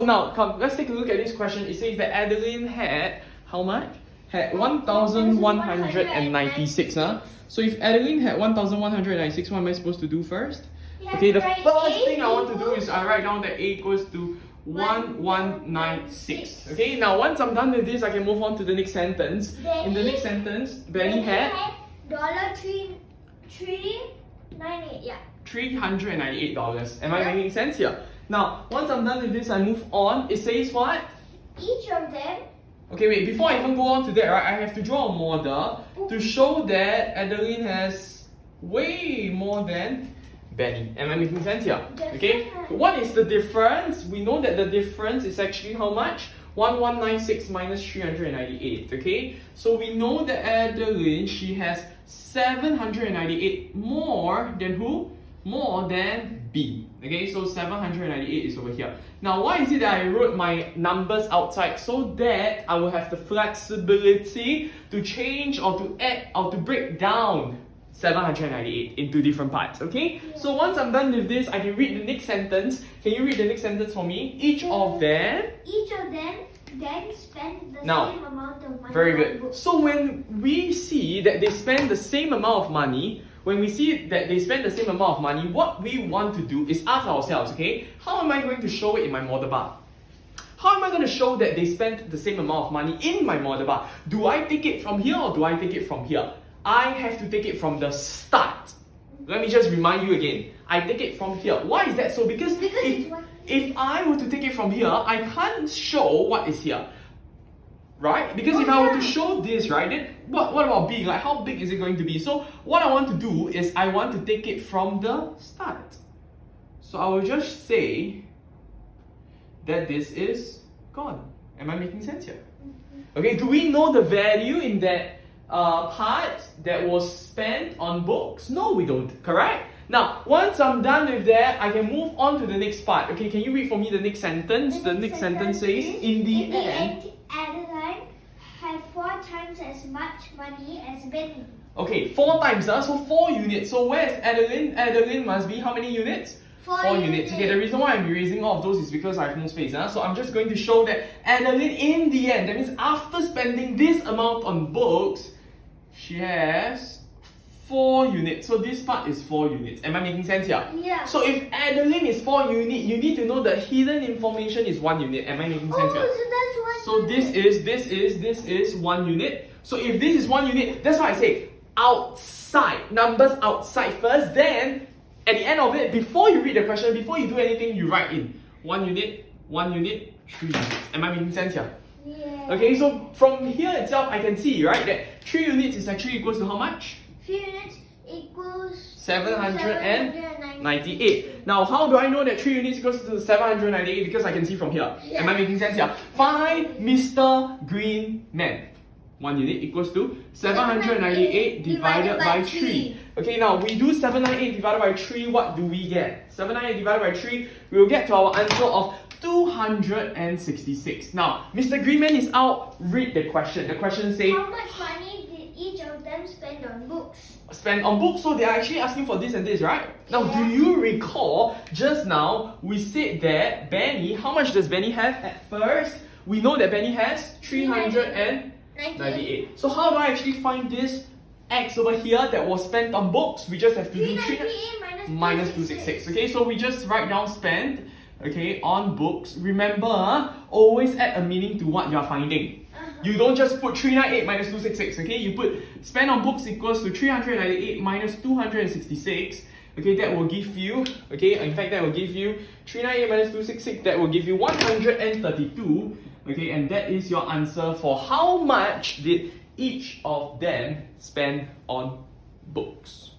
Now, come, let's take a look at this question. It says that Adeline had how much? Had 1,196. So if Adeline had 1,196, what am I supposed to do first? Okay, the first thing I want to do is I write down that A equals to 1196. Okay, now once I'm done with this, I can move on to the next sentence. In the next sentence, Benny had $398. Yeah. $398. Am I making sense here? Now, once I'm done with this, I move on. It says what? Each of them. Okay, wait, before I even go on to that, right, I have to draw a model to show that Adeline has way more than Benny. Am I making sense here? Okay, what is the difference? We know that the difference is actually how much? 1196 minus 398. Okay, so we know that Adeline, she has 798 more than who? More than B. Okay, so 798 is over here. Now, why is it that I wrote my numbers outside? So that I will have the flexibility to change or to add or to break down 798 into different parts. Okay, so once I'm done with this, I can read the next sentence. Can you read the next sentence for me? Each of them then spend the same amount of money. Very good. So when we see that they spend the same amount of money, what we want to do is ask ourselves, okay, how am I going to show it in my model bar? How am I going to show that they spent the same amount of money in my model bar? Do I take it from here or do I take it from here? I have to take it from the start. Let me just remind you again. I take it from here. Why is that so? Because if I were to take it from here, I can't show what is here. Right? Because if I were to show this, right, then what about big? Like, how big is it going to be? So what I want to do is I want to take it from the start. So I will just say that this is gone. Am I making sense here? Okay, do we know the value in that part that was spent on books? No, we don't, correct? Now, once I'm done with that, I can move on to the next part. Okay, can you read for me the next sentence? The next sentence says, in the end, Adeline had 4 times as much money as Benny. Okay, 4 times, so 4 units. So where's Adeline? Adeline must be how many units? 4 units. Okay, the reason why I'm erasing all of those is because I have no space. So I'm just going to show that Adeline, in the end, that means after spending this amount on books, she has 4 units. So this part is 4 units. Am I making sense here? Yeah. So if Adeline is 4 units, you need to know that hidden information is 1 unit. Am I making sense here? So that's 1 unit. This is 1 unit. So if this is 1 unit, that's why I say outside. Numbers outside first, then at the end of it, before you read the question, before you do anything, you write in 1 unit, 1 unit, 3 units. Am I making sense here? Yeah. Okay, so from here itself, I can see, right, that 3 units is actually equals to how much? 3 units equals 798. Now, how do I know that 3 units equals to 798? Because I can see from here. Yeah. Am I making sense here? Find Mr. Green Man. 1 unit equals to 798 divided by 3. Okay, now we do 798 divided by 3. What do we get? 798 divided by 3, we will get to our answer of 266. Now, Mr. Greenman is out. Read the question. The question says, how much money did each of them spend on books? Spend on books, so they are actually asking for this and this, right? Now, do you recall just now we said that Benny, how much does Benny have at first? We know that Benny has 398. So how do I actually find this X over here that was spent on books? We just have to do 398 minus 266. Okay, so we just write down spend, okay, on books. Remember, always add a meaning to what you are finding. You don't just put 398 minus 266, okay? You put spend on books equals to 398 minus 266. Okay, that will give you, okay, in fact, that will give you 398 minus 266, that will give you 132. Okay, and that is your answer for how much did each of them spend on books.